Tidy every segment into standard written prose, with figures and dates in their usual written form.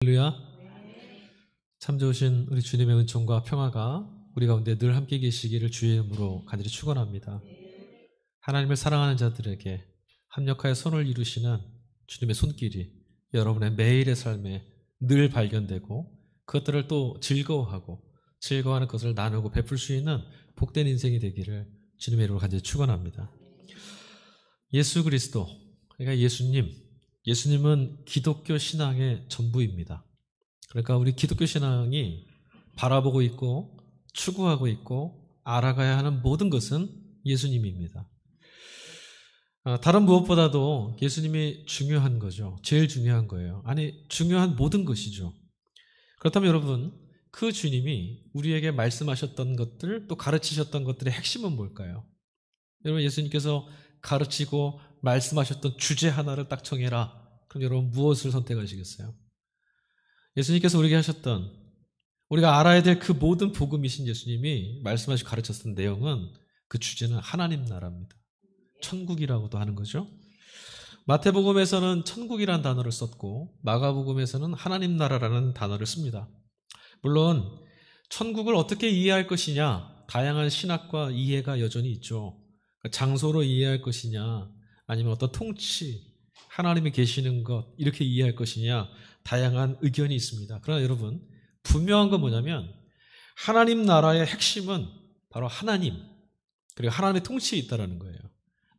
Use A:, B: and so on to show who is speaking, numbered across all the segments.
A: 할렐루야. 참 좋으신 우리 주님의 은총과 평화가 우리 가운데 늘 함께 계시기를 주의 이름으로 간절히 축원합니다. 하나님을 사랑하는 자들에게 합력하여 손을 이루시는 주님의 손길이 여러분의 매일의 삶에 늘 발견되고 그것들을 또 즐거워하는 것을 나누고 베풀 수 있는 복된 인생이 되기를 주님의 이름으로 간절히 축원합니다. 예수 그리스도, 그러니까 예수님은 기독교 신앙의 전부입니다. 그러니까 우리 기독교 신앙이 바라보고 있고 추구하고 있고 알아가야 하는 모든 것은 예수님입니다. 다른 무엇보다도 예수님이 중요한 거죠. 제일 중요한 거예요. 아니, 중요한 모든 것이죠. 그렇다면 여러분, 그 주님이 우리에게 말씀하셨던 것들, 또 가르치셨던 것들의 핵심은 뭘까요? 여러분, 예수님께서 가르치고 말씀하셨던 주제 하나를 딱 정해라. 그럼 여러분 무엇을 선택하시겠어요? 예수님께서 우리에게 하셨던, 우리가 알아야 될 그 모든 복음이신 예수님이 말씀하시고 가르쳤던 내용은, 그 주제는 하나님 나라입니다. 천국이라고도 하는 거죠. 마태복음에서는 천국이라는 단어를 썼고 마가복음에서는 하나님 나라라는 단어를 씁니다. 물론 천국을 어떻게 이해할 것이냐, 다양한 신학과 이해가 여전히 있죠. 장소로 이해할 것이냐, 아니면 어떤 통치, 하나님이 계시는 것, 이렇게 이해할 것이냐, 다양한 의견이 있습니다. 그러나 여러분, 분명한 건 뭐냐면 하나님 나라의 핵심은 바로 하나님, 그리고 하나님의 통치에 있다는 거예요.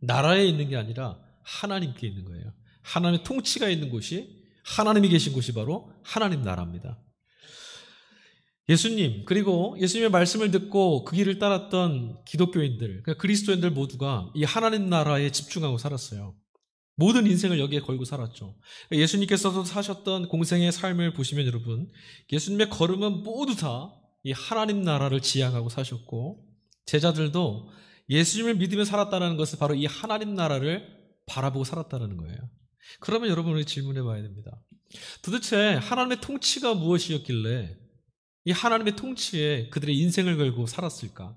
A: 나라에 있는 게 아니라 하나님께 있는 거예요. 하나님의 통치가 있는 곳이, 하나님이 계신 곳이 바로 하나님 나라입니다. 예수님, 그리고 예수님의 말씀을 듣고 그 길을 따랐던 기독교인들, 그러니까 그리스도인들 모두가 이 하나님 나라에 집중하고 살았어요. 모든 인생을 여기에 걸고 살았죠. 예수님께서도 사셨던 공생의 삶을 보시면 여러분, 예수님의 걸음은 모두 다 이 하나님 나라를 지향하고 사셨고, 제자들도 예수님을 믿으며 살았다는 것은 바로 이 하나님 나라를 바라보고 살았다는 거예요. 그러면 여러분, 우리 질문해 봐야 됩니다. 도대체 하나님의 통치가 무엇이었길래 이 하나님의 통치에 그들의 인생을 걸고 살았을까?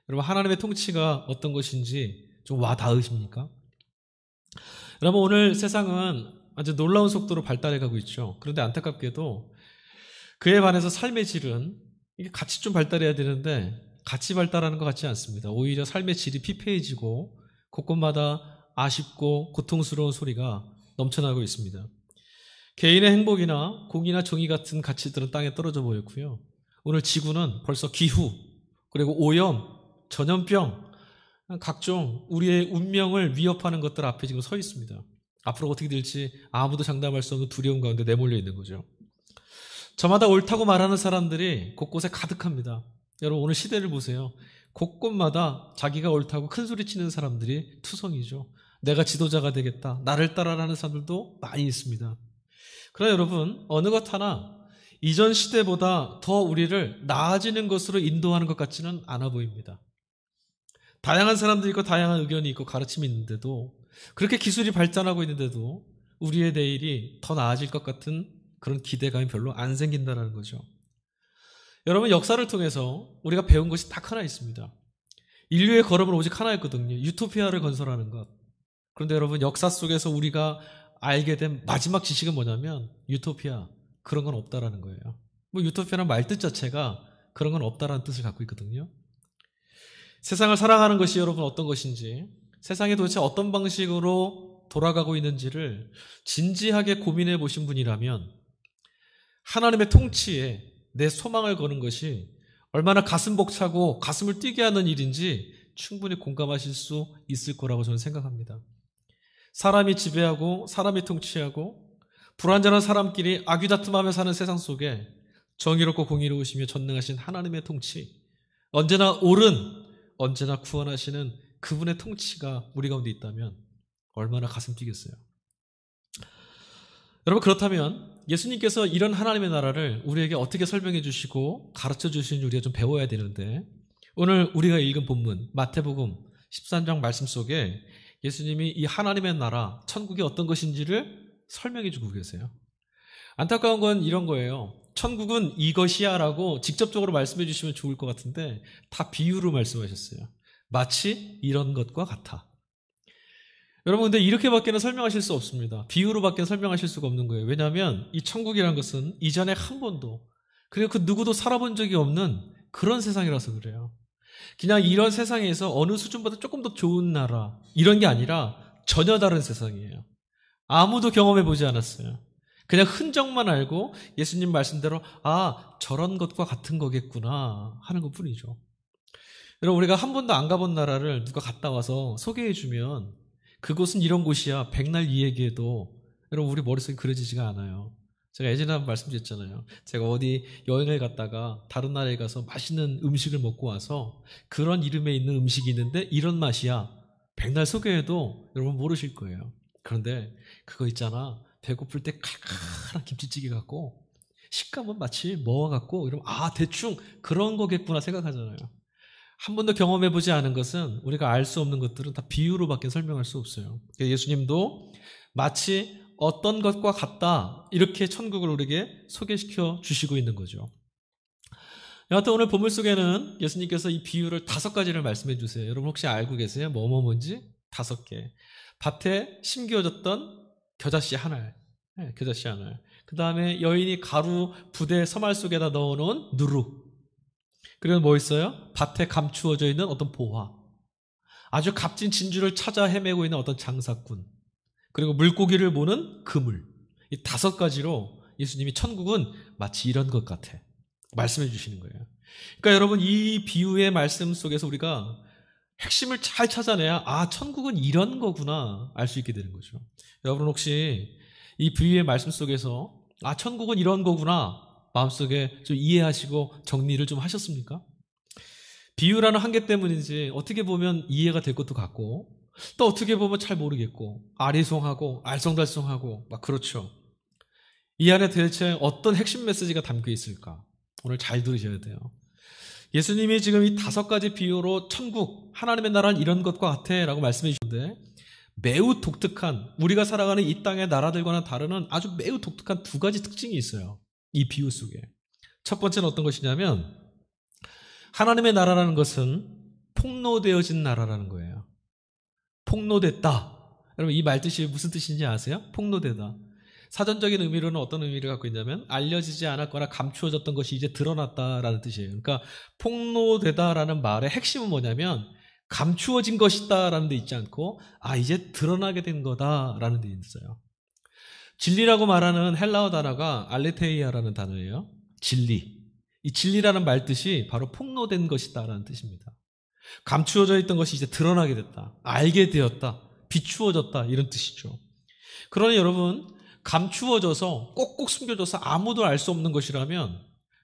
A: 여러분, 하나님의 통치가 어떤 것인지 좀 와 닿으십니까? 여러분, 오늘 세상은 아주 놀라운 속도로 발달해 가고 있죠. 그런데 안타깝게도 그에 반해서 삶의 질은, 이게 같이 좀 발달해야 되는데 같이 발달하는 것 같지 않습니다. 오히려 삶의 질이 피폐해지고 곳곳마다 아쉽고 고통스러운 소리가 넘쳐나고 있습니다. 개인의 행복이나 공의나 정의 같은 가치들은 땅에 떨어져 보였고요. 오늘 지구는 벌써 기후, 그리고 오염, 전염병, 각종 우리의 운명을 위협하는 것들 앞에 지금 서 있습니다. 앞으로 어떻게 될지 아무도 장담할 수 없는 두려움 가운데 내몰려 있는 거죠. 저마다 옳다고 말하는 사람들이 곳곳에 가득합니다. 여러분, 오늘 시대를 보세요. 곳곳마다 자기가 옳다고 큰 소리 치는 사람들이 투성이죠. 내가 지도자가 되겠다, 나를 따라라는 사람들도 많이 있습니다. 그러나 여러분, 어느 것 하나 이전 시대보다 더 우리를 나아지는 것으로 인도하는 것 같지는 않아 보입니다. 다양한 사람들이 있고 다양한 의견이 있고 가르침이 있는데도, 그렇게 기술이 발전하고 있는데도 우리의 내일이 더 나아질 것 같은 그런 기대감이 별로 안 생긴다는 거죠. 여러분, 역사를 통해서 우리가 배운 것이 딱 하나 있습니다. 인류의 걸음은 오직 하나였거든요. 유토피아를 건설하는 것. 그런데 여러분, 역사 속에서 우리가 알게 된 마지막 지식은 뭐냐면 유토피아, 그런 건 없다라는 거예요. 유토피아라는 말뜻 자체가 그런 건 없다라는 뜻을 갖고 있거든요. 세상을 살아가는 것이 여러분 어떤 것인지, 세상이 도대체 어떤 방식으로 돌아가고 있는지를 진지하게 고민해 보신 분이라면 하나님의 통치에 내 소망을 거는 것이 얼마나 가슴 벅차고 가슴을 뛰게 하는 일인지 충분히 공감하실 수 있을 거라고 저는 생각합니다. 사람이 지배하고 사람이 통치하고 불완전한 사람끼리 아귀다툼하며 사는 세상 속에 정의롭고 공의로우시며 전능하신 하나님의 통치, 언제나 옳은, 언제나 구원하시는 그분의 통치가 우리 가운데 있다면 얼마나 가슴 뛰겠어요. 여러분, 그렇다면 예수님께서 이런 하나님의 나라를 우리에게 어떻게 설명해 주시고 가르쳐 주시는지 우리가 좀 배워야 되는데, 오늘 우리가 읽은 본문 마태복음 13장 말씀 속에 예수님이 이 하나님의 나라, 천국이 어떤 것인지를 설명해 주고 계세요. 안타까운 건 이런 거예요. 천국은 이것이야 라고 직접적으로 말씀해 주시면 좋을 것 같은데 다 비유로 말씀하셨어요. 마치 이런 것과 같아. 여러분, 근데 이렇게밖에는 설명하실 수 없습니다. 비유로밖에 설명하실 수가 없는 거예요. 왜냐하면 이 천국이라는 것은 이전에 한 번도, 그리고 그 누구도 살아본 적이 없는 그런 세상이라서 그래요. 그냥 이런 세상에서 어느 수준보다 조금 더 좋은 나라, 이런 게 아니라 전혀 다른 세상이에요. 아무도 경험해 보지 않았어요. 그냥 흔적만 알고 예수님 말씀대로 저런 것과 같은 거겠구나 하는 것 뿐이죠. 여러분, 우리가 한 번도 안 가본 나라를 누가 갔다 와서 소개해 주면 그곳은 이런 곳이야 백날 이 얘기해도 여러분 우리 머릿속에 그려지지가 않아요. 제가 예전에 한번 말씀드렸잖아요. 제가 어디 여행을 갔다가 다른 나라에 가서 맛있는 음식을 먹고 와서 그런 이름에 있는 음식이 있는데 이런 맛이야 백날 소개해도 여러분 모르실 거예요. 그런데 그거 있잖아, 배고플 때 칼칼한 김치찌개 같고 식감은 마치 뭐와 같고 이러면 대충 그런 거겠구나 생각하잖아요. 한 번도 경험해보지 않은 것은, 우리가 알 수 없는 것들은 다 비유로밖에 설명할 수 없어요. 예수님도 마치 어떤 것과 같다 이렇게 천국을 우리에게 소개시켜 주시고 있는 거죠. 여하튼 오늘 본문 속에는 예수님께서 이 비유를 5가지를 말씀해 주세요. 여러분 혹시 알고 계세요? 뭔지? 5개. 밭에 심겨졌던 겨자씨 한 알, 겨자씨 한 알. 그 다음에 여인이 가루 부대 서말 속에다 넣어놓은 누룩. 그리고 뭐 있어요? 밭에 감추어져 있는 어떤 보화. 아주 값진 진주를 찾아 헤매고 있는 어떤 장사꾼. 그리고 물고기를 보는 그물. 이 5가지로 예수님이 천국은 마치 이런 것 같아 말씀해 주시는 거예요. 그러니까 여러분, 이 비유의 말씀 속에서 우리가 핵심을 잘 찾아내야 천국은 이런 거구나 알 수 있게 되는 거죠. 여러분 혹시 이 비유의 말씀 속에서 천국은 이런 거구나 마음속에 좀 이해하시고 정리를 좀 하셨습니까? 비유라는 한계 때문인지 어떻게 보면 이해가 될 것도 같고 또 어떻게 보면 잘 모르겠고 아리송하고 알쏭달쏭하고 막 그렇죠. 이 안에 대체 어떤 핵심 메시지가 담겨 있을까? 오늘 잘 들으셔야 돼요. 예수님이 지금 이 5가지 비유로 천국, 하나님의 나라는 이런 것과 같아 라고 말씀해 주셨는데 매우 독특한, 우리가 살아가는 이 땅의 나라들과는 다른 아주 매우 독특한 2가지 특징이 있어요. 이 비유 속에. 첫 번째는 어떤 것이냐면 하나님의 나라라는 것은 폭로되어진 나라라는 거예요. 폭로됐다. 여러분 이 말뜻이 무슨 뜻인지 아세요? 폭로되다. 사전적인 의미로는 어떤 의미를 갖고 있냐면 알려지지 않았거나 감추어졌던 것이 이제 드러났다라는 뜻이에요. 그러니까 폭로되다라는 말의 핵심은 뭐냐면 감추어진 것이다라는 데 있지 않고 이제 드러나게 된 거다라는 데 있어요. 진리라고 말하는 헬라어 단어가 알레테이아라는 단어예요. 진리. 이 진리라는 말뜻이 바로 폭로된 것이다라는 뜻입니다. 감추어져 있던 것이 이제 드러나게 됐다. 알게 되었다. 비추어졌다. 이런 뜻이죠. 그러니 여러분, 감추어져서 꼭꼭 숨겨져서 아무도 알 수 없는 것이라면,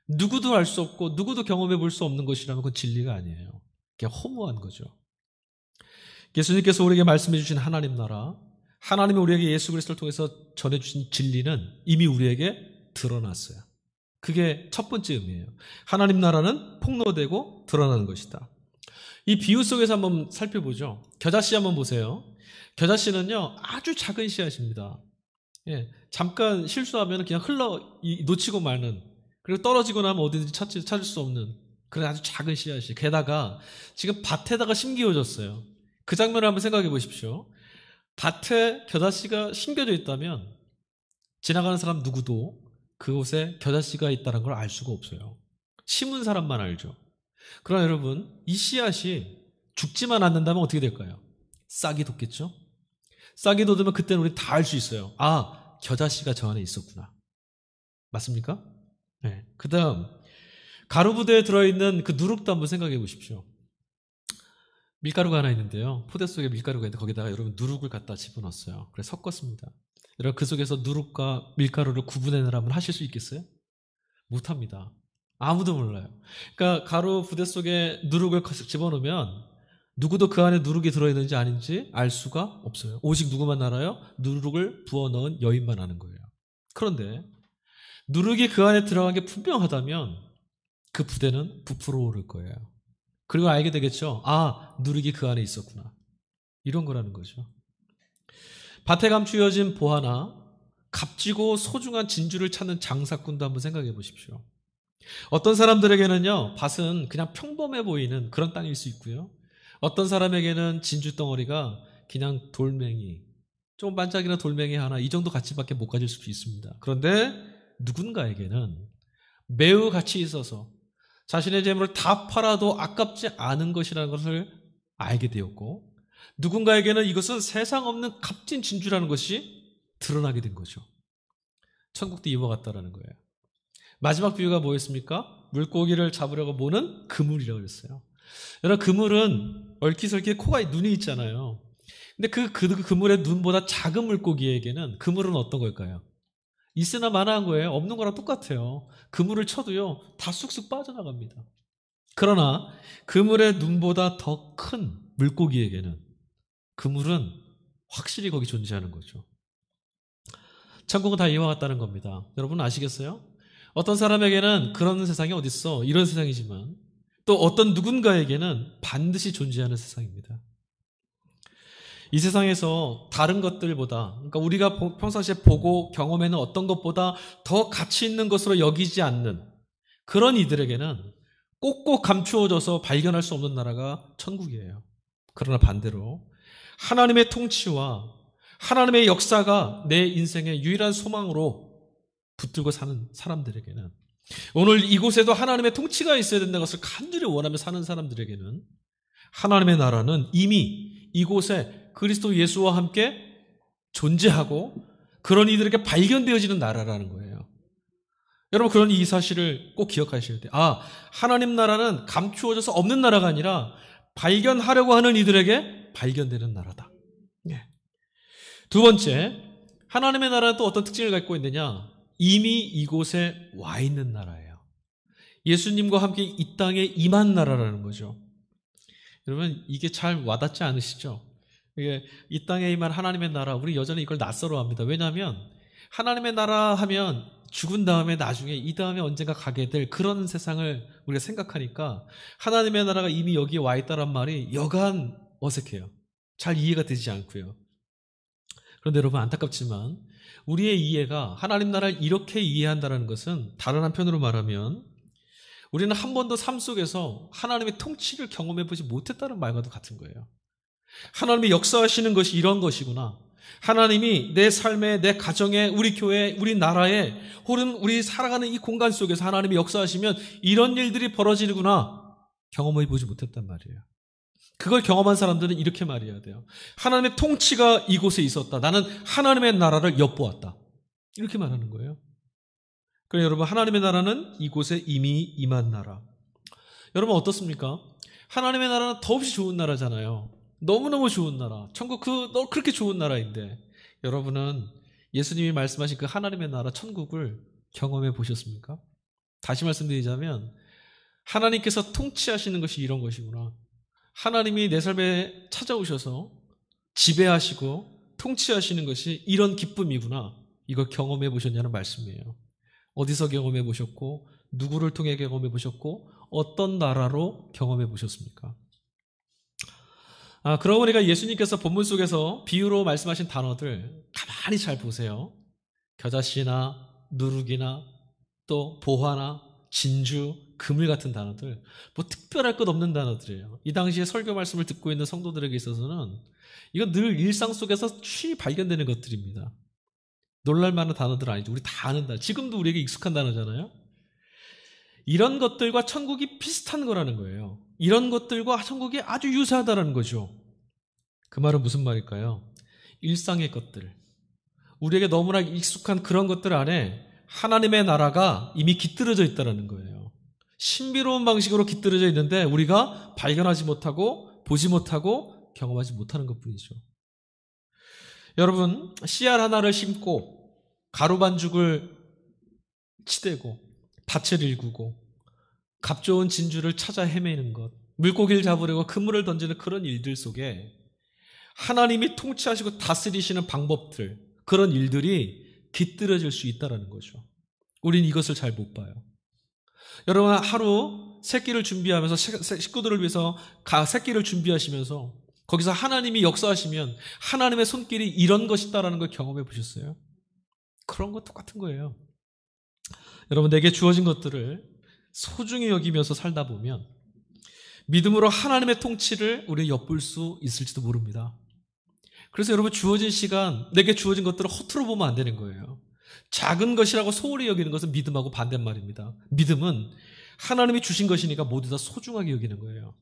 A: 누구도 알 수 없고 누구도 경험해 볼 수 없는 것이라면 그건 진리가 아니에요. 그게 허무한 거죠. 예수님께서 우리에게 말씀해 주신 하나님 나라, 하나님이 우리에게 예수 그리스도를 통해서 전해주신 진리는 이미 우리에게 드러났어요. 그게 첫 번째 의미예요. 하나님 나라는 폭로되고 드러나는 것이다. 이 비유 속에서 한번 살펴보죠. 겨자씨 한번 보세요. 겨자씨는요 아주 작은 씨앗입니다. 잠깐 실수하면 그냥 놓치고 마는, 그리고 떨어지고 나면 어디든지 찾을 수 없는 그런 아주 작은 씨앗이, 게다가 지금 밭에다가 심기어졌어요. 그 장면을 한번 생각해 보십시오. 밭에 겨자씨가 심겨져 있다면 지나가는 사람 누구도 그곳에 겨자씨가 있다는 걸 알 수가 없어요. 심은 사람만 알죠. 그러나 여러분, 이 씨앗이 죽지만 않는다면 어떻게 될까요? 싹이 돋겠죠? 싹이 돋으면 그때는 우리 다 알 수 있어요. 겨자씨가 저 안에 있었구나. 맞습니까? 네. 그 다음, 가루부대에 들어있는 그 누룩도 한번 생각해 보십시오. 밀가루가 하나 있는데요. 포대 속에 밀가루가 있는데 거기다가 여러분 누룩을 갖다 집어넣었어요. 그래서 섞었습니다. 여러분 그 속에서 누룩과 밀가루를 구분해내라면 하실 수 있겠어요? 못합니다. 아무도 몰라요. 그러니까 가루 부대 속에 누룩을 집어넣으면 누구도 그 안에 누룩이 들어있는지 아닌지 알 수가 없어요. 오직 누구만 알아요? 누룩을 부어넣은 여인만 아는 거예요. 그런데 누룩이 그 안에 들어간 게 분명하다면 그 부대는 부풀어 오를 거예요. 그리고 알게 되겠죠. 누룩이 그 안에 있었구나. 이런 거라는 거죠. 밭에 감추어진 보화나 값지고 소중한 진주를 찾는 장사꾼도 한번 생각해 보십시오. 어떤 사람들에게는요, 밭은 그냥 평범해 보이는 그런 땅일 수 있고요. 어떤 사람에게는 진주덩어리가 그냥 돌멩이, 좀 반짝이는 돌멩이 하나, 이 정도 가치밖에 못 가질 수도 있습니다. 그런데 누군가에게는 매우 가치 있어서 자신의 재물을 다 팔아도 아깝지 않은 것이라는 것을 알게 되었고, 누군가에게는 이것은 세상 없는 값진 진주라는 것이 드러나게 된 거죠. 천국도 이와 같다라는 거예요. 마지막 비유가 뭐였습니까? 물고기를 잡으려고 모는 그물이라고 그랬어요. 여러분, 그물은 얼키설키 코가 눈이 있잖아요. 근데 그 그물의 눈보다 작은 물고기에게는 그물은 어떤 걸까요? 있으나 마나한 거예요. 없는 거랑 똑같아요. 그물을 쳐도요, 다 쑥쑥 빠져나갑니다. 그러나 그물의 눈보다 더 큰 물고기에게는 그물은 확실히 거기 존재하는 거죠. 천국은 다 이와 같다는 겁니다. 여러분 아시겠어요? 어떤 사람에게는 그런 세상이 어딨어, 이런 세상이지만 또 어떤 누군가에게는 반드시 존재하는 세상입니다. 이 세상에서 다른 것들보다, 그러니까 우리가 평상시에 보고 경험하는 어떤 것보다 더 가치 있는 것으로 여기지 않는 그런 이들에게는 꼭꼭 감추어져서 발견할 수 없는 나라가 천국이에요. 그러나 반대로 하나님의 통치와 하나님의 역사가 내 인생의 유일한 소망으로 붙들고 사는 사람들에게는, 오늘 이곳에도 하나님의 통치가 있어야 된다는 것을 간절히 원하며 사는 사람들에게는 하나님의 나라는 이미 이곳에 그리스도 예수와 함께 존재하고 그런 이들에게 발견되어지는 나라라는 거예요. 여러분, 그런 이 사실을 꼭 기억하셔야 돼요. 하나님 나라는 감추어져서 없는 나라가 아니라 발견하려고 하는 이들에게 발견되는 나라다. 두 번째, 하나님의 나라는 또 어떤 특징을 갖고 있느냐? 이미 이곳에 와 있는 나라예요. 예수님과 함께 이 땅에 임한 나라라는 거죠. 여러분, 이게 잘 와닿지 않으시죠? 이 땅에 임한 하나님의 나라, 우리 여전히 이걸 낯설어합니다. 왜냐하면 하나님의 나라 하면 죽은 다음에 나중에 이 다음에 언젠가 가게 될 그런 세상을 우리가 생각하니까 하나님의 나라가 이미 여기에 와 있다란 말이 여간 어색해요. 잘 이해가 되지 않고요. 그런데 여러분, 안타깝지만 우리의 이해가 하나님 나라를 이렇게 이해한다는 것은 다른 한편으로 말하면 우리는 한 번도 삶 속에서 하나님의 통치를 경험해보지 못했다는 말과도 같은 거예요. 하나님이 역사하시는 것이 이런 것이구나. 하나님이 내 삶에, 내 가정에, 우리 교회에, 우리 나라에, 혹은 우리 살아가는 이 공간 속에서 하나님이 역사하시면 이런 일들이 벌어지는구나 경험해보지 못했단 말이에요. 그걸 경험한 사람들은 이렇게 말해야 돼요. 하나님의 통치가 이곳에 있었다. 나는 하나님의 나라를 엿보았다. 이렇게 말하는 거예요. 그래서 여러분, 하나님의 나라는 이곳에 이미 임한 나라. 여러분 어떻습니까? 하나님의 나라는 더없이 좋은 나라잖아요. 너무너무 좋은 나라. 천국 그렇게 좋은 나라인데 여러분은 예수님이 말씀하신 그 하나님의 나라 천국을 경험해 보셨습니까? 다시 말씀드리자면 하나님께서 통치하시는 것이 이런 것이구나. 하나님이 내 삶에 찾아오셔서 지배하시고 통치하시는 것이 이런 기쁨이구나. 이걸 경험해 보셨냐는 말씀이에요. 어디서 경험해 보셨고 누구를 통해 경험해 보셨고 어떤 나라로 경험해 보셨습니까? 그러고 보니까 예수님께서 본문 속에서 비유로 말씀하신 단어들 가만히 잘 보세요. 겨자씨나 누룩이나 또 보화나 진주, 그물 같은 단어들, 뭐 특별할 것 없는 단어들이에요. 이 당시에 설교 말씀을 듣고 있는 성도들에게 있어서는 이건 늘 일상 속에서 쉬이 발견되는 것들입니다. 놀랄 만한 단어들 아니죠. 우리 다 아는 단어. 지금도 우리에게 익숙한 단어잖아요. 이런 것들과 천국이 비슷한 거라는 거예요. 이런 것들과 천국이 아주 유사하다는 거죠. 그 말은 무슨 말일까요? 일상의 것들, 우리에게 너무나 익숙한 그런 것들 안에 하나님의 나라가 이미 깃들어져 있다는 거예요. 신비로운 방식으로 깃들어져 있는데 우리가 발견하지 못하고 보지 못하고 경험하지 못하는 것뿐이죠. 여러분, 씨알 하나를 심고 가루 반죽을 치대고 밭을 일구고 값 좋은 진주를 찾아 헤매는 것, 물고기를 잡으려고 그물을 던지는 그런 일들 속에 하나님이 통치하시고 다스리시는 방법들, 그런 일들이 깃들어질 수 있다는 거죠. 우린 이것을 잘 못 봐요. 여러분, 하루 새끼를 준비하면서 식구들을 위해서 새끼를 준비하시면서 거기서 하나님이 역사하시면 하나님의 손길이 이런 것이다라는 걸 경험해 보셨어요? 그런 것 똑같은 거예요. 여러분, 내게 주어진 것들을 소중히 여기면서 살다 보면 믿음으로 하나님의 통치를 우리 엿볼 수 있을지도 모릅니다. 그래서 여러분 주어진 시간, 내게 주어진 것들을 허투루 보면 안 되는 거예요. 작은 것이라고 소홀히 여기는 것은 믿음하고 반대말입니다. 믿음은 하나님이 주신 것이니까 모두 다 소중하게 여기는 거예요.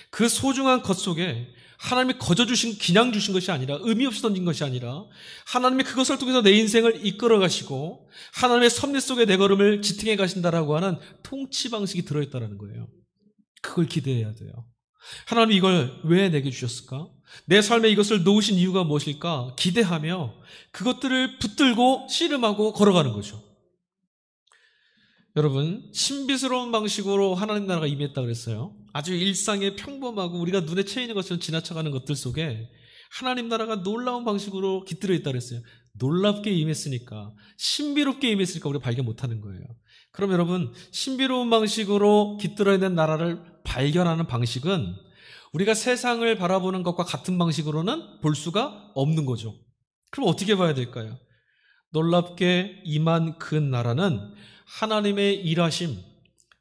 A: 그 소중한 것 속에 하나님이 거저 주신, 그냥 주신 것이 아니라, 의미 없이 던진 것이 아니라 하나님이 그것을 통해서 내 인생을 이끌어 가시고 하나님의 섭리 속에 내 걸음을 지탱해 가신다라고 하는 통치 방식이 들어있다는 거예요. 그걸 기대해야 돼요. 하나님 이걸 왜 내게 주셨을까? 내 삶에 이것을 놓으신 이유가 무엇일까? 기대하며 그것들을 붙들고 씨름하고 걸어가는 거죠. 여러분, 신비스러운 방식으로 하나님 나라가 임했다 그랬어요. 아주 일상의 평범하고 우리가 눈에 채이는 것처럼 지나쳐가는 것들 속에 하나님 나라가 놀라운 방식으로 깃들어 있다 그랬어요. 놀랍게 임했으니까, 신비롭게 임했으니까 우리가 발견 못하는 거예요. 그럼 여러분, 신비로운 방식으로 깃들어 있는 나라를 발견하는 방식은 우리가 세상을 바라보는 것과 같은 방식으로는 볼 수가 없는 거죠. 그럼 어떻게 봐야 될까요? 놀랍게 임한 그 나라는 하나님의 일하심,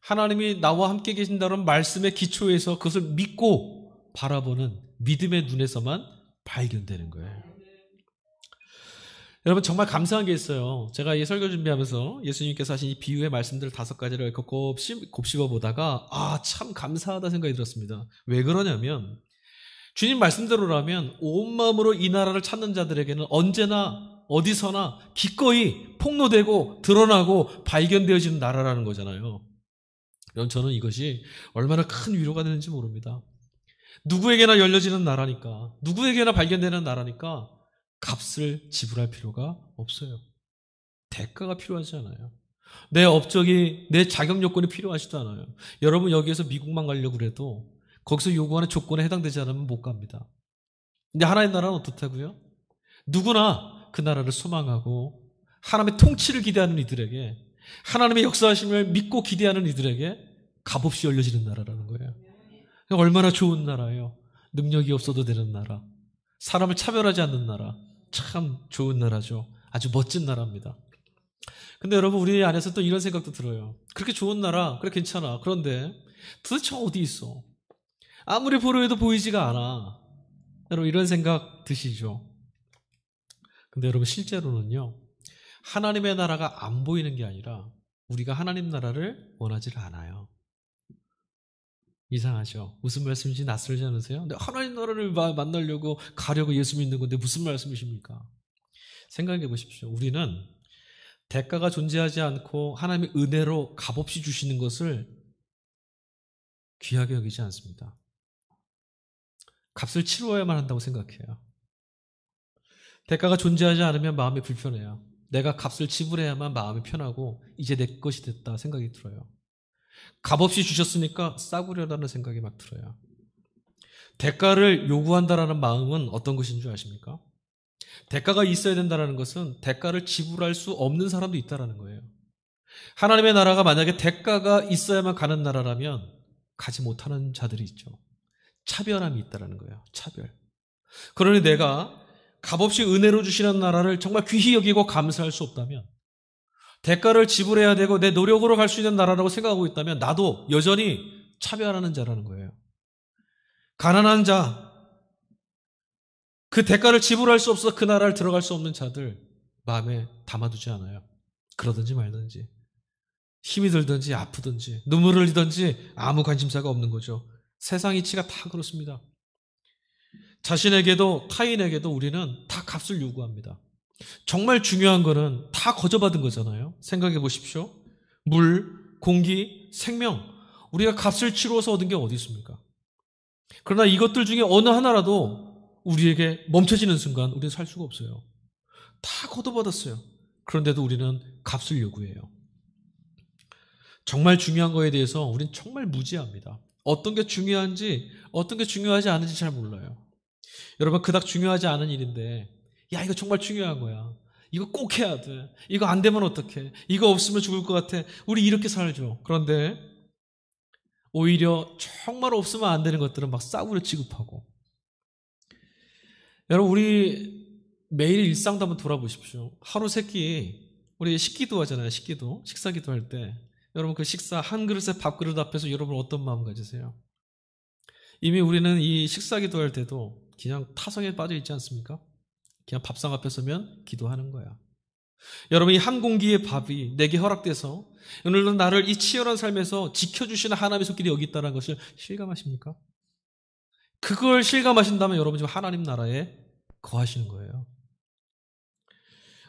A: 하나님이 나와 함께 계신다는 말씀의 기초에서 그것을 믿고 바라보는 믿음의 눈에서만 발견되는 거예요. 여러분, 정말 감사한 게 있어요. 제가 이 설교 준비하면서 예수님께서 하신 이 비유의 말씀들 5가지를 곱씹어 보다가 참 감사하다 생각이 들었습니다. 왜 그러냐면 주님 말씀대로라면 온 마음으로 이 나라를 찾는 자들에게는 언제나 어디서나 기꺼이 폭로되고 드러나고 발견되어지는 나라라는 거잖아요. 여러분, 저는 이것이 얼마나 큰 위로가 되는지 모릅니다. 누구에게나 열려지는 나라니까, 누구에게나 발견되는 나라니까 값을 지불할 필요가 없어요. 대가가 필요하지 않아요. 내 업적이, 내 자격 요건이 필요하지도 않아요. 여러분, 여기에서 미국만 가려고 그래도 거기서 요구하는 조건에 해당되지 않으면 못 갑니다. 근데 하나님 나라는 어떻다고요? 누구나 그 나라를 소망하고 하나님의 통치를 기대하는 이들에게, 하나님의 역사하심을 믿고 기대하는 이들에게 값없이 열려지는 나라라는 거예요. 얼마나 좋은 나라예요. 능력이 없어도 되는 나라, 사람을 차별하지 않는 나라, 참 좋은 나라죠. 아주 멋진 나라입니다. 근데 여러분, 우리 안에서 또 이런 생각도 들어요. 그렇게 좋은 나라, 그래 괜찮아. 그런데 도대체 어디 있어? 아무리 보려 해도 보이지가 않아. 여러분, 이런 생각 드시죠? 근데 여러분, 실제로는요, 하나님의 나라가 안 보이는 게 아니라 우리가 하나님 나라를 원하지를 않아요. 이상하죠? 무슨 말씀인지 낯설지 않으세요? 근데 하나님 나라를 만나려고 가려고 예수 믿는 건데 무슨 말씀이십니까? 생각해 보십시오. 우리는 대가가 존재하지 않고 하나님의 은혜로 값없이 주시는 것을 귀하게 여기지 않습니다. 값을 치루어야만 한다고 생각해요. 대가가 존재하지 않으면 마음이 불편해요. 내가 값을 지불해야만 마음이 편하고 이제 내 것이 됐다 생각이 들어요. 값없이 주셨으니까 싸구려라는 생각이 막 들어요. 대가를 요구한다라는 마음은 어떤 것인 줄 아십니까? 대가가 있어야 된다는 것은 대가를 지불할 수 없는 사람도 있다는 거예요. 하나님의 나라가 만약에 대가가 있어야만 가는 나라라면 가지 못하는 자들이 있죠. 차별함이 있다는 거예요. 차별. 그러니 내가 값없이 은혜로 주시는 나라를 정말 귀히 여기고 감사할 수 없다면, 대가를 지불해야 되고 내 노력으로 갈 수 있는 나라라고 생각하고 있다면 나도 여전히 차별하는 자라는 거예요. 가난한 자, 그 대가를 지불할 수 없어서 그 나라를 들어갈 수 없는 자들 마음에 담아두지 않아요. 그러든지 말든지, 힘이 들든지 아프든지 눈물을 흘리든지 아무 관심사가 없는 거죠. 세상 이치가 다 그렇습니다. 자신에게도 타인에게도 우리는 다 값을 요구합니다. 정말 중요한 거는 다 거저받은 거잖아요. 생각해 보십시오. 물, 공기, 생명, 우리가 값을 치루어서 얻은 게 어디 있습니까? 그러나 이것들 중에 어느 하나라도 우리에게 멈춰지는 순간 우리는 살 수가 없어요. 다 거둬받았어요. 그런데도 우리는 값을 요구해요. 정말 중요한 거에 대해서 우리는 정말 무지합니다. 어떤 게 중요한지 어떤 게 중요하지 않은지 잘 몰라요. 여러분, 그닥 중요하지 않은 일인데 야, 이거 정말 중요한 거야. 이거 꼭 해야 돼. 이거 안 되면 어떡해. 이거 없으면 죽을 것 같아. 우리 이렇게 살죠. 그런데 오히려 정말 없으면 안 되는 것들은 막 싸구려 취급하고. 여러분, 우리 매일 일상도 한번 돌아보십시오. 하루 세 끼 우리 식기도 하잖아요. 식기도. 식사기도 할 때 여러분, 그 식사 한 그릇에 밥그릇 앞에서 여러분 어떤 마음 가지세요? 이미 우리는 이 식사기도 할 때도 그냥 타성에 빠져 있지 않습니까? 그냥 밥상 앞에 서면 기도하는 거야. 여러분, 이 한 공기의 밥이 내게 허락돼서 오늘도 나를 이 치열한 삶에서 지켜주시는 하나님의 손길이 여기 있다는 것을 실감하십니까? 그걸 실감하신다면 여러분 지금 하나님 나라에 거하시는 거예요.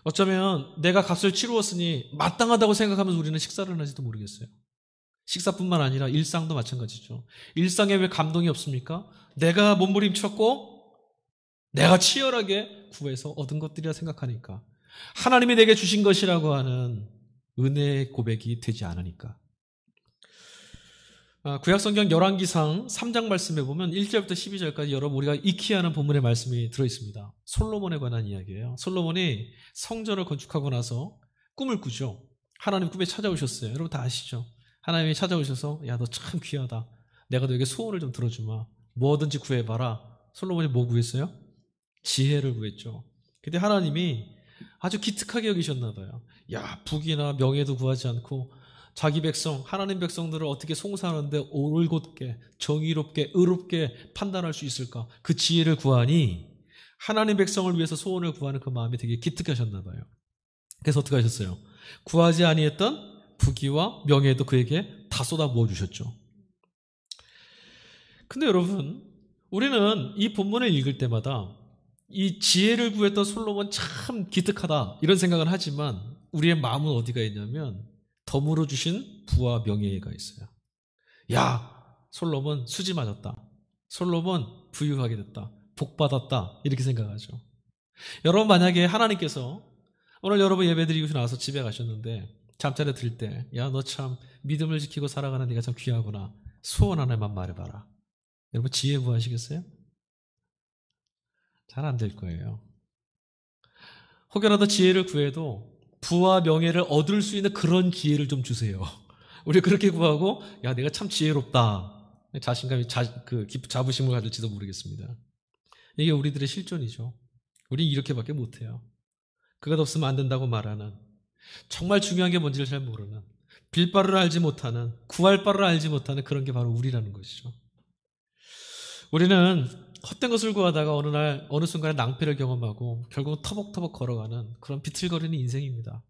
A: 어쩌면 내가 값을 치루었으니 마땅하다고 생각하면서 우리는 식사를 하는지도 모르겠어요. 식사뿐만 아니라 일상도 마찬가지죠. 일상에 왜 감동이 없습니까? 내가 몸부림쳤고 내가 치열하게 구해서 얻은 것들이라 생각하니까, 하나님이 내게 주신 것이라고 하는 은혜의 고백이 되지 않으니까. 구약성경 열왕기상 3장 말씀에 보면 1절부터 12절까지 여러분 우리가 익히 하는 본문의 말씀이 들어있습니다. 솔로몬에 관한 이야기예요. 솔로몬이 성전을 건축하고 나서 꿈을 꾸죠. 하나님 꿈에 찾아오셨어요. 여러분 다 아시죠? 하나님이 찾아오셔서 야, 너 참 귀하다. 내가 너에게 소원을 좀 들어주마. 뭐든지 구해봐라. 솔로몬이 뭐 구했어요? 지혜를 구했죠. 근데 하나님이 아주 기특하게 여기셨나 봐요. 야, 부귀나 명예도 구하지 않고 자기 백성, 하나님 백성들을 어떻게 송사하는데 올곧게, 정의롭게, 의롭게 판단할 수 있을까? 그 지혜를 구하니 하나님 백성을 위해서 소원을 구하는 그 마음이 되게 기특하셨나 봐요. 그래서 어떻게 하셨어요? 구하지 아니했던 부귀와 명예도 그에게 다 쏟아 부어주셨죠. 근데 여러분, 우리는 이 본문을 읽을 때마다 이 지혜를 구했던 솔로몬 참 기특하다 이런 생각을 하지만 우리의 마음은 어디가 있냐면 덤으로 주신 부와 명예가 있어요. 야, 솔로몬 수지 맞았다. 솔로몬 부유하게 됐다. 복 받았다. 이렇게 생각하죠. 여러분, 만약에 하나님께서 오늘 여러분 예배드리고 나와서 집에 가셨는데 잠자리에 들 때, 야, 너 참 믿음을 지키고 살아가는 네가 참 귀하구나. 소원 하나만 말해봐라. 여러분 지혜 구하시겠어요? 잘 안 될 거예요. 혹여라도 지혜를 구해도 부와 명예를 얻을 수 있는 그런 기회를 좀 주세요. 우리 그렇게 구하고 야, 내가 참 지혜롭다. 자신감이 자부심을 가질지도 모르겠습니다. 이게 우리들의 실존이죠. 우리 이렇게밖에 못해요. 그것 없으면 안 된다고 말하는, 정말 중요한 게 뭔지를 잘 모르는, 빌 바를 알지 못하는, 구할 바를 알지 못하는 그런 게 바로 우리라는 것이죠. 우리는 헛된 것을 구하다가 어느 순간에 낭패를 경험하고 결국은 터벅터벅 걸어가는 그런 비틀거리는 인생입니다.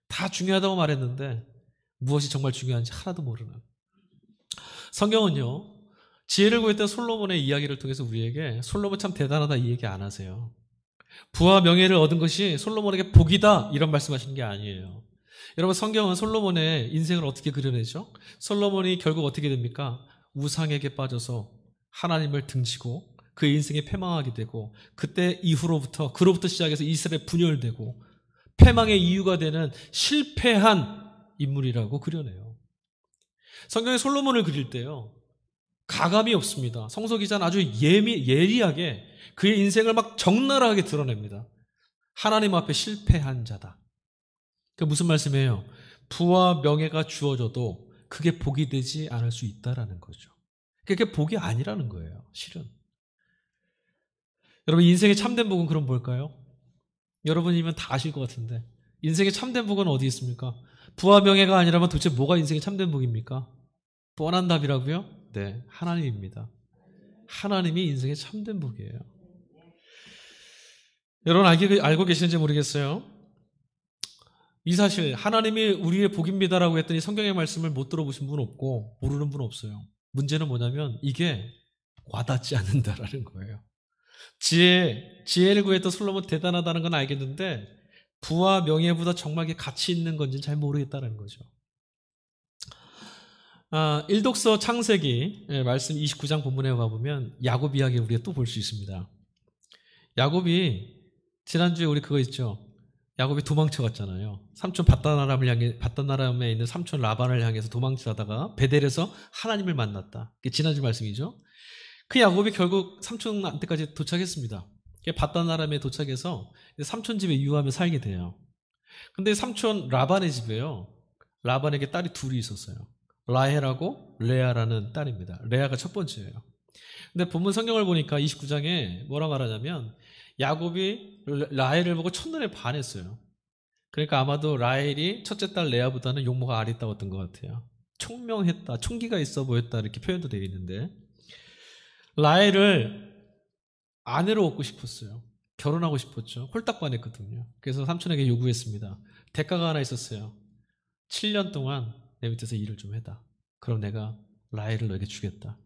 A: 다 중요하다고 말했는데 무엇이 정말 중요한지 하나도 모르는. 성경은요, 지혜를 구했던 솔로몬의 이야기를 통해서 우리에게 솔로몬 참 대단하다 이 얘기 안 하세요. 부와 명예를 얻은 것이 솔로몬에게 복이다 이런 말씀하시는 게 아니에요. 여러분, 성경은 솔로몬의 인생을 어떻게 그려내죠? 솔로몬이 결국 어떻게 됩니까? 우상에게 빠져서 하나님을 등지고 그 인생에 패망하게 되고, 그로부터 시작해서 이스라엘 분열되고 패망의 이유가 되는 실패한 인물이라고 그려내요. 성경에 솔로몬을 그릴 때요, 가감이 없습니다. 성서 기자는 아주 예리하게 그의 인생을 막 적나라하게 드러냅니다. 하나님 앞에 실패한 자다. 그 무슨 말씀이에요? 부와 명예가 주어져도 그게 복이 되지 않을 수 있다라는 거죠. 그게 복이 아니라는 거예요, 실은. 여러분, 인생의 참된 복은 그럼 뭘까요? 여러분이면 다 아실 것 같은데, 인생의 참된 복은 어디 있습니까? 부와 명예가 아니라면 도대체 뭐가 인생의 참된 복입니까? 뻔한 답이라고요? 네, 하나님입니다. 하나님이 인생의 참된 복이에요. 여러분 알고 계시는지 모르겠어요. 이 사실, 하나님이 우리의 복입니다라고 했더니 성경의 말씀을 못 들어보신 분 없고 모르는 분 없어요. 문제는 뭐냐면 이게 와닿지 않는다라는 거예요. 지혜를 구했던 솔로몬 대단하다는 건 알겠는데 부와 명예보다 정말 이게 가치 있는 건지는 잘 모르겠다는 거죠. 일독서 창세기 말씀 29장 본문에 가보면 야곱 이야기 우리가 또 볼 수 있습니다. 야곱이 지난주에 우리 그거 있죠. 야곱이 도망쳐 갔잖아요. 삼촌 밧단아람에 있는 삼촌 라반을 향해서 도망치다가 베델에서 하나님을 만났다. 그게 지난주 말씀이죠. 그 야곱이 결국 삼촌한테까지 도착했습니다. 밧단아람에 도착해서 삼촌 집에 유하며 살게 돼요. 근데 삼촌 라반의 집에요, 라반에게 딸이 둘이 있었어요. 라헬하고 레아라는 딸입니다. 레아가 첫 번째예요. 근데 본문 성경을 보니까 29장에 뭐라 말하냐면 야곱이 라헬을 보고 첫눈에 반했어요. 그러니까 아마도 라헬이 첫째 딸 레아보다는 용모가 아리따웠던 것 같아요. 총명했다, 총기가 있어 보였다 이렇게 표현도 되어 있는데, 라헬을 아내로 얻고 싶었어요. 결혼하고 싶었죠. 홀딱 반했거든요. 그래서 삼촌에게 요구했습니다. 대가가 하나 있었어요. 7년 동안 내 밑에서 일을 좀 해다. 그럼 내가 라헬을 너에게 주겠다.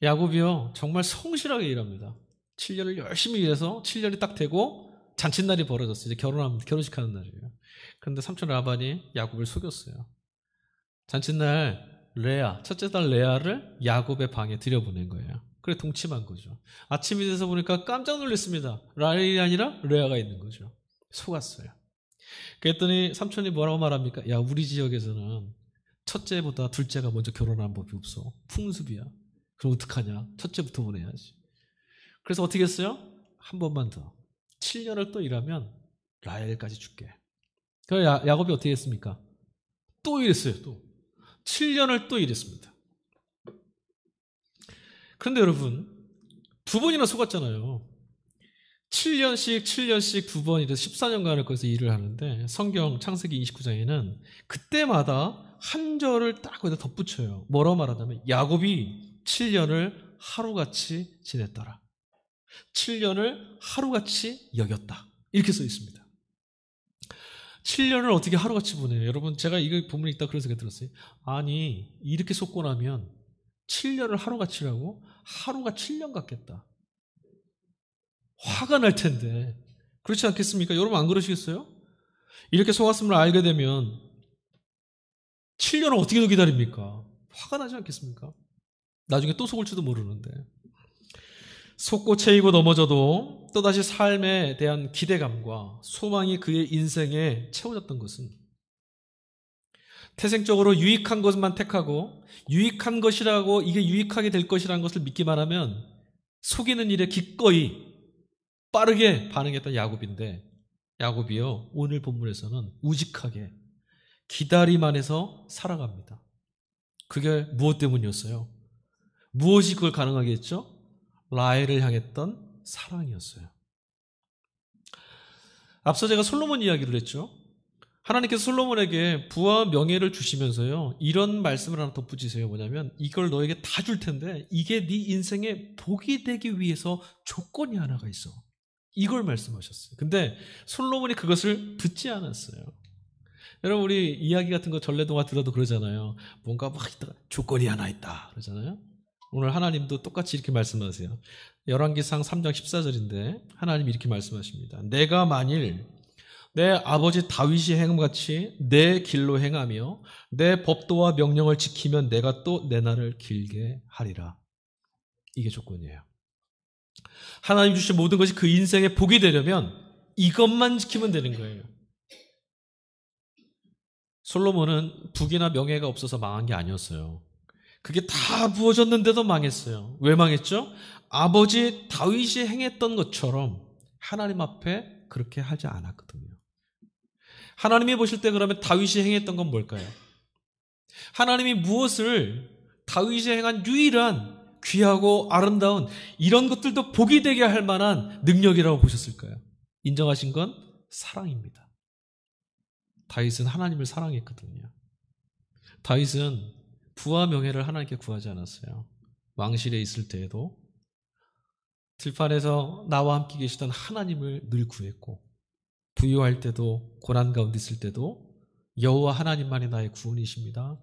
A: 야곱이요, 정말 성실하게 일합니다. 7년을 열심히 일해서 7년이 딱 되고 잔칫날이 벌어졌어요. 이제 결혼식하는 날이에요. 그런데 삼촌 라반이 야곱을 속였어요. 잔칫날 레아, 첫째 딸 레아를 야곱의 방에 들여보낸 거예요. 그래 동침한 거죠. 아침이 돼서 보니까 깜짝 놀랐습니다. 라헬이 아니라 레아가 있는 거죠. 속았어요. 그랬더니 삼촌이 뭐라고 말합니까? 야, 우리 지역에서는 첫째보다 둘째가 먼저 결혼한 법이 없어. 풍습이야. 그럼 어떡하냐? 첫째부터 보내야지. 그래서 어떻게 했어요? 한 번만 더. 7년을 또 일하면 라헬까지 줄게. 그래서 야곱이 어떻게 했습니까? 또 일했어요. 또 7년을 또 일했습니다. 그런데 여러분, 두 번이나 속았잖아요. 7년씩 두 번 이래서 14년간을 거기서 일을 하는데 성경 창세기 29장에는 그때마다 한 절을 딱 거기다 덧붙여요. 뭐라고 말하냐면 야곱이 7년을 하루같이 지냈더라. 7년을 하루같이 여겼다. 이렇게 써 있습니다. 7년을 어떻게 하루같이 보내요? 여러분, 제가 이거 본문 읽다 그런 생각이 들었어요. 아니, 이렇게 속고 나면 7년을 하루같이라고? 하루가 7년 같겠다. 화가 날 텐데. 그렇지 않겠습니까? 여러분 안 그러시겠어요? 이렇게 속았음을 알게 되면 7년을 어떻게 더 기다립니까? 화가 나지 않겠습니까? 나중에 또 속을지도 모르는데. 속고 채이고 넘어져도 또다시 삶에 대한 기대감과 소망이 그의 인생에 채워졌던 것은 태생적으로 유익한 것만 택하고 유익한 것이라고 이게 유익하게 될 것이라는 것을 믿기만 하면 속이는 일에 기꺼이 빠르게 반응했던 야곱인데 야곱이요 오늘 본문에서는 우직하게 기다림 안에서 살아갑니다. 그게 무엇 때문이었어요? 무엇이 그걸 가능하게 했죠? 라헬을 향했던 사랑이었어요. 앞서 제가 솔로몬 이야기를 했죠. 하나님께서 솔로몬에게 부와 명예를 주시면서요 이런 말씀을 하나 덧붙이세요. 뭐냐면 이걸 너에게 다 줄 텐데 이게 네 인생의 복이 되기 위해서 조건이 하나가 있어. 이걸 말씀하셨어요. 근데 솔로몬이 그것을 듣지 않았어요. 여러분 우리 이야기 같은 거 전래동화 들어도 그러잖아요. 뭔가 막 있다가 조건이 하나 있다 그러잖아요. 오늘 하나님도 똑같이 이렇게 말씀하세요. 열왕기상 3장 14절인데 하나님이 이렇게 말씀하십니다. 내가 만일 내 아버지 다윗이 행함같이 내 길로 행하며 내 법도와 명령을 지키면 내가 또 내 날을 길게 하리라. 이게 조건이에요. 하나님 주신 모든 것이 그 인생의 복이 되려면 이것만 지키면 되는 거예요. 솔로몬은 부귀나 명예가 없어서 망한 게 아니었어요. 그게 다 부어졌는데도 망했어요. 왜 망했죠? 아버지 다윗이 행했던 것처럼 하나님 앞에 그렇게 하지 않았거든요. 하나님이 보실 때 그러면 다윗이 행했던 건 뭘까요? 하나님이 무엇을 다윗이 행한 유일한 귀하고 아름다운 이런 것들도 복이 되게 할 만한 능력이라고 보셨을까요? 인정하신 건 사랑입니다. 다윗은 하나님을 사랑했거든요. 다윗은 부와 명예를 하나님께 구하지 않았어요. 왕실에 있을 때에도 들판에서 나와 함께 계시던 하나님을 늘 구했고 부유할 때도 고난 가운데 있을 때도 여호와 하나님만이 나의 구원이십니다.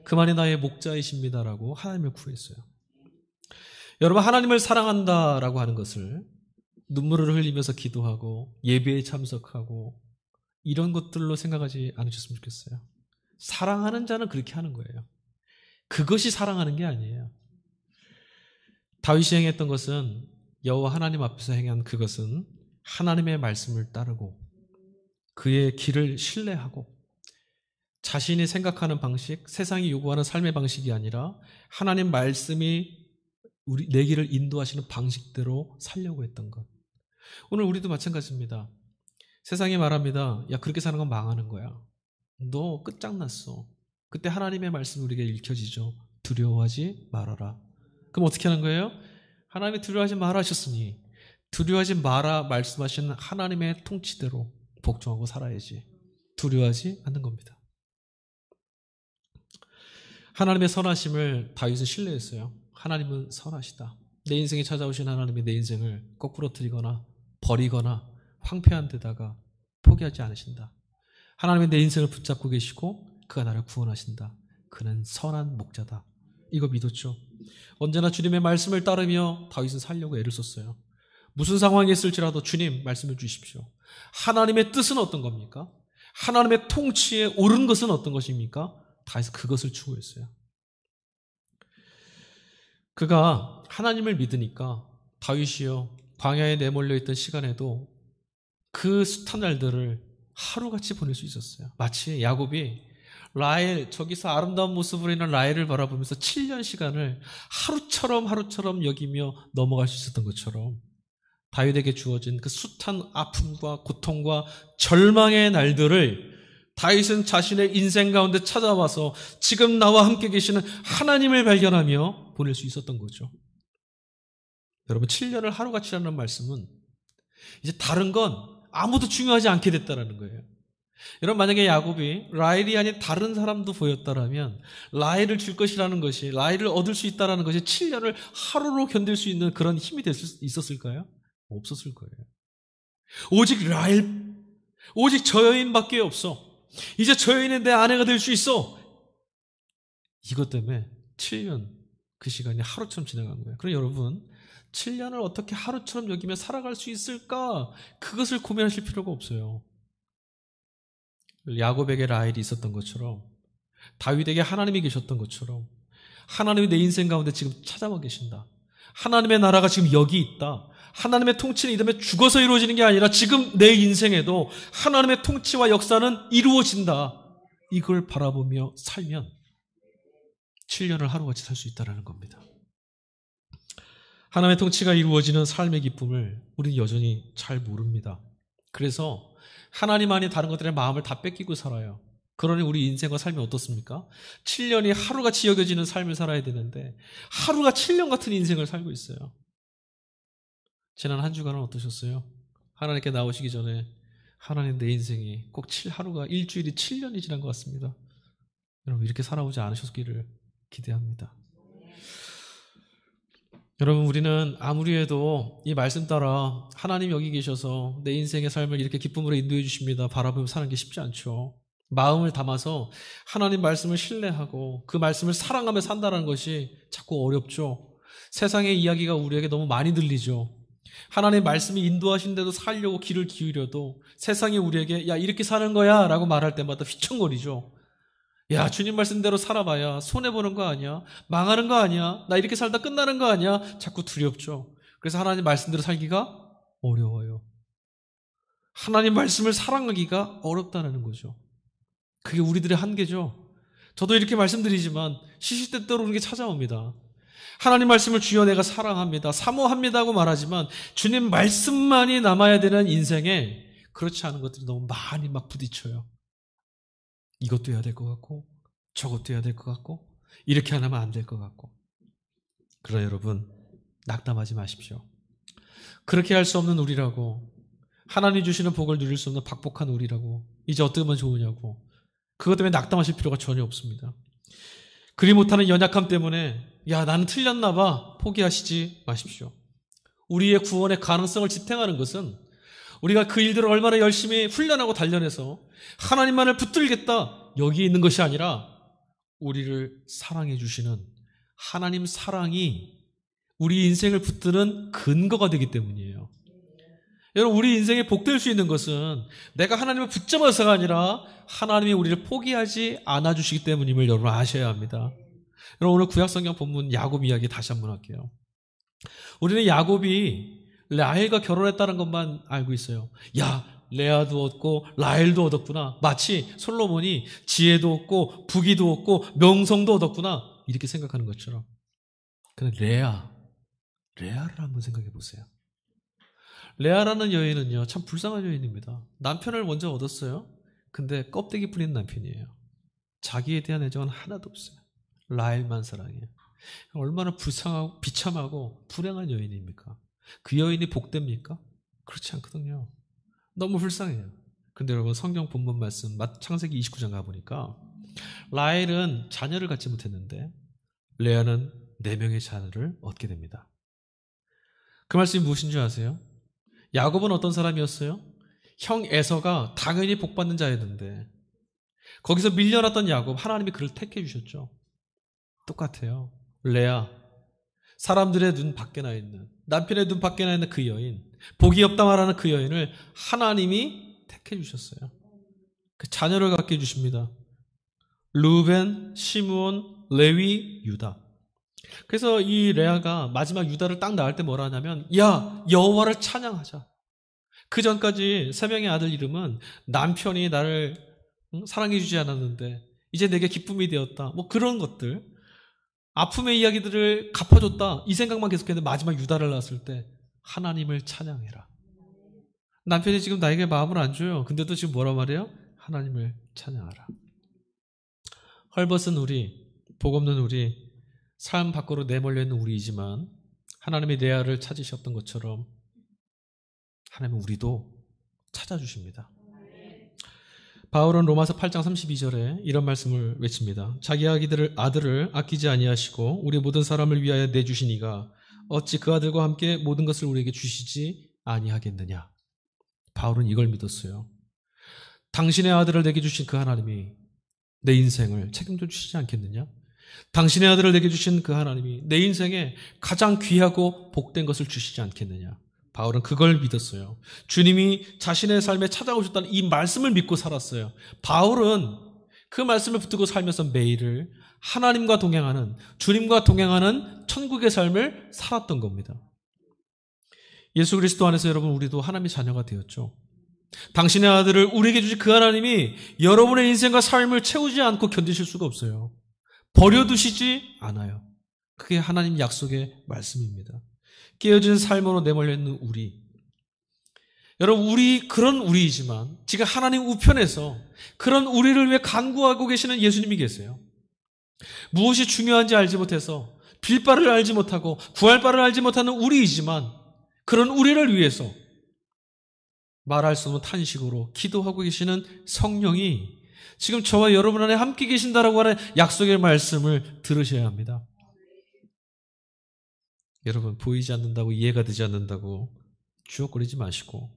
A: 그만이 나의 목자이십니다라고 하나님을 구했어요. 여러분 하나님을 사랑한다라고 하는 것을 눈물을 흘리면서 기도하고 예배에 참석하고 이런 것들로 생각하지 않으셨으면 좋겠어요. 사랑하는 자는 그렇게 하는 거예요. 그것이 사랑하는 게 아니에요. 다윗이 행했던 것은 여호와 하나님 앞에서 행한 그것은 하나님의 말씀을 따르고 그의 길을 신뢰하고 자신이 생각하는 방식, 세상이 요구하는 삶의 방식이 아니라 하나님 말씀이 내 길을 인도하시는 방식대로 살려고 했던 것. 오늘 우리도 마찬가지입니다. 세상이 말합니다. 야, 그렇게 사는 건 망하는 거야. 너 끝장났어. 그때 하나님의 말씀이 우리에게 읽혀지죠. 두려워하지 말아라. 그럼 어떻게 하는 거예요? 하나님이 두려워하지 마라 하셨으니 두려워하지 마라 말씀하시는 하나님의 통치대로 복종하고 살아야지. 두려워하지 않는 겁니다. 하나님의 선하심을 다윗은 신뢰했어요. 하나님은 선하시다. 내 인생에 찾아오신 하나님이 내 인생을 거꾸로 틀리거나 버리거나 황폐한 데다가 포기하지 않으신다. 하나님은 내 인생을 붙잡고 계시고 그가 나를 구원하신다. 그는 선한 목자다. 이거 믿었죠. 언제나 주님의 말씀을 따르며 다윗은 살려고 애를 썼어요. 무슨 상황이 있을지라도 주님 말씀을 주십시오. 하나님의 뜻은 어떤 겁니까? 하나님의 통치에 옳은 것은 어떤 것입니까? 다윗은 그것을 추구했어요. 그가 하나님을 믿으니까 다윗이요 광야에 내몰려 있던 시간에도 그 숱한 날들을 하루같이 보낼 수 있었어요. 마치 야곱이 라헬, 저기서 아름다운 모습으로 있는 라헬을 바라보면서 7년 시간을 하루처럼 여기며 넘어갈 수 있었던 것처럼 다윗에게 주어진 그 숱한 아픔과 고통과 절망의 날들을 다윗은 자신의 인생 가운데 찾아와서 지금 나와 함께 계시는 하나님을 발견하며 보낼 수 있었던 거죠. 여러분 7년을 하루같이라는 말씀은 이제 다른 건 아무도 중요하지 않게 됐다는 거예요. 여러분 만약에 야곱이 라헬이 아닌 다른 사람도 보였다라면 라헬을 줄 것이라는 것이 라헬을 얻을 수 있다는 것이 7년을 하루로 견딜 수 있는 그런 힘이 있었을까요? 없었을 거예요. 오직 라헬, 오직 저 여인밖에 없어. 이제 저 여인은 내 아내가 될 수 있어. 이것 때문에 7년 그 시간이 하루처럼 지나간 거예요. 그럼 여러분 7년을 어떻게 하루처럼 여기며 살아갈 수 있을까? 그것을 고민하실 필요가 없어요. 야곱에게 라헬이 있었던 것처럼 다윗에게 하나님이 계셨던 것처럼 하나님이 내 인생 가운데 지금 찾아와 계신다. 하나님의 나라가 지금 여기 있다. 하나님의 통치는 이 다음에 죽어서 이루어지는 게 아니라 지금 내 인생에도 하나님의 통치와 역사는 이루어진다. 이걸 바라보며 살면 7년을 하루같이 살 수 있다는 겁니다. 하나님의 통치가 이루어지는 삶의 기쁨을 우리는 여전히 잘 모릅니다. 그래서 하나님 안에 다른 것들의 마음을 다 뺏기고 살아요. 그러니 우리 인생과 삶이 어떻습니까? 7년이 하루같이 여겨지는 삶을 살아야 되는데 하루가 7년 같은 인생을 살고 있어요. 지난 한 주간은 어떠셨어요? 하나님께 나오시기 전에 하나님 내 인생이 꼭 하루가 일주일이 7년이 지난 것 같습니다. 여러분 이렇게 살아오지 않으셨기를 기대합니다. 여러분 우리는 아무리 해도 이 말씀 따라 하나님 여기 계셔서 내 인생의 삶을 이렇게 기쁨으로 인도해 주십니다. 바라보며 사는 게 쉽지 않죠. 마음을 담아서 하나님 말씀을 신뢰하고 그 말씀을 사랑하며 산다는 것이 자꾸 어렵죠. 세상의 이야기가 우리에게 너무 많이 들리죠. 하나님의 말씀이 인도하신데도 살려고 귀를 기울여도 세상이 우리에게 야 이렇게 사는 거야 라고 말할 때마다 휘청거리죠. 야 주님 말씀대로 살아봐야 손해보는 거 아니야? 망하는 거 아니야? 나 이렇게 살다 끝나는 거 아니야? 자꾸 두렵죠. 그래서 하나님 말씀대로 살기가 어려워요. 하나님 말씀을 사랑하기가 어렵다는 거죠. 그게 우리들의 한계죠. 저도 이렇게 말씀드리지만 시시때때로 그게 찾아옵니다. 하나님 말씀을 주여 내가 사랑합니다. 사모합니다 하고 말하지만 주님 말씀만이 남아야 되는 인생에 그렇지 않은 것들이 너무 많이 막 부딪혀요. 이것도 해야 될 것 같고 저것도 해야 될 것 같고 이렇게 안 하면 안 될 것 같고. 그러나 여러분 낙담하지 마십시오. 그렇게 할 수 없는 우리라고 하나님 주시는 복을 누릴 수 없는 박복한 우리라고 이제 어떻게 하면 좋으냐고 그것 때문에 낙담하실 필요가 전혀 없습니다. 그리 못하는 연약함 때문에 야 나는 틀렸나 봐 포기하시지 마십시오. 우리의 구원의 가능성을 지탱하는 것은 우리가 그 일들을 얼마나 열심히 훈련하고 단련해서 하나님만을 붙들겠다 여기에 있는 것이 아니라 우리를 사랑해 주시는 하나님 사랑이 우리 인생을 붙드는 근거가 되기 때문이에요. 여러분 우리 인생에 복될 수 있는 것은 내가 하나님을 붙잡아서가 아니라 하나님이 우리를 포기하지 않아 주시기 때문임을 여러분 아셔야 합니다. 여러분 오늘 구약성경 본문 야곱 이야기 다시 한번 할게요. 우리는 야곱이 라헬과 결혼했다는 것만 알고 있어요. 야 레아도 얻고 라헬도 얻었구나. 마치 솔로몬이 지혜도 얻고 부귀도 얻고 명성도 얻었구나 이렇게 생각하는 것처럼. 근데 레아를 한번 생각해 보세요. 레아라는 여인은요 참 불쌍한 여인입니다. 남편을 먼저 얻었어요. 근데 껍데기 뿌리는 남편이에요. 자기에 대한 애정은 하나도 없어요. 라헬만 사랑해요. 얼마나 불쌍하고 비참하고 불행한 여인입니까? 그 여인이 복됩니까? 그렇지 않거든요. 너무 불쌍해요. 근데 여러분 성경 본문 말씀 창세기 29장 가보니까 라헬은 자녀를 갖지 못했는데 레아는 4명의 자녀를 얻게 됩니다. 그 말씀이 무엇인 줄 아세요? 야곱은 어떤 사람이었어요? 형 에서가 당연히 복받는 자였는데 거기서 밀려났던 야곱, 하나님이 그를 택해 주셨죠. 똑같아요. 레아, 사람들의 눈 밖에 나 있는, 남편의 눈 밖에 나 있는 그 여인, 복이 없다 말하는 그 여인을 하나님이 택해 주셨어요. 그 자녀를 갖게 해주십니다. 루벤, 시므온, 레위, 유다. 그래서 이 레아가 마지막 유다를 딱 낳을 때 뭐라 하냐면, 야, 여호와를 찬양하자. 그 전까지 세 명의 아들 이름은 남편이 나를 사랑해 주지 않았는데 이제 내게 기쁨이 되었다. 뭐 그런 것들, 아픔의 이야기들을 갚아줬다. 이 생각만 계속했는데 마지막 유다를 낳았을 때 하나님을 찬양해라. 남편이 지금 나에게 마음을 안 줘요. 근데도 지금 뭐라 말해요? 하나님을 찬양하라. 헐벗은 우리, 복 없는 우리, 삶 밖으로 내몰려 있는 우리이지만 하나님이 레아를 찾으셨던 것처럼 하나님은 우리도 찾아주십니다. 바울은 로마서 8장 32절에 이런 말씀을 외칩니다. 자기 아들을 아끼지 아니하시고 우리 모든 사람을 위하여 내주시니가 어찌 그 아들과 함께 모든 것을 우리에게 주시지 아니하겠느냐. 바울은 이걸 믿었어요. 당신의 아들을 내게 주신 그 하나님이 내 인생을 책임져 주시지 않겠느냐? 당신의 아들을 내게 주신 그 하나님이 내 인생에 가장 귀하고 복된 것을 주시지 않겠느냐? 바울은 그걸 믿었어요. 주님이 자신의 삶에 찾아오셨다는 이 말씀을 믿고 살았어요. 바울은 그 말씀을 붙들고 살면서 매일을 하나님과 동행하는, 주님과 동행하는 천국의 삶을 살았던 겁니다. 예수 그리스도 안에서 여러분, 우리도 하나님의 자녀가 되었죠. 당신의 아들을 우리에게 주신 그 하나님이 여러분의 인생과 삶을 채우지 않고 견디실 수가 없어요. 버려두시지 않아요. 그게 하나님 약속의 말씀입니다. 깨어진 삶으로 내몰려 있는 우리, 여러분, 그런 우리이지만 지금 하나님 우편에서 그런 우리를 위해 간구하고 계시는 예수님이 계세요. 무엇이 중요한지 알지 못해서 빌 바를 알지 못하고 구할 바를 알지 못하는 우리이지만 그런 우리를 위해서 말할 수 없는 탄식으로 기도하고 계시는 성령이 지금 저와 여러분 안에 함께 계신다라고 하는 약속의 말씀을 들으셔야 합니다. 여러분, 보이지 않는다고, 이해가 되지 않는다고 주눅거리지 마시고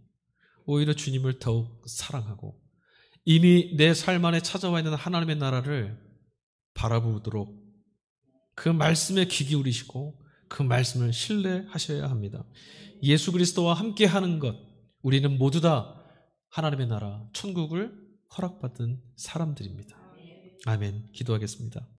A: 오히려 주님을 더욱 사랑하고 이미 내 삶 안에 찾아와 있는 하나님의 나라를 바라보도록 그 말씀에 귀 기울이시고 그 말씀을 신뢰하셔야 합니다. 예수 그리스도와 함께하는 것, 우리는 모두 다 하나님의 나라, 천국을 허락받은 사람들입니다. 아멘. 기도하겠습니다.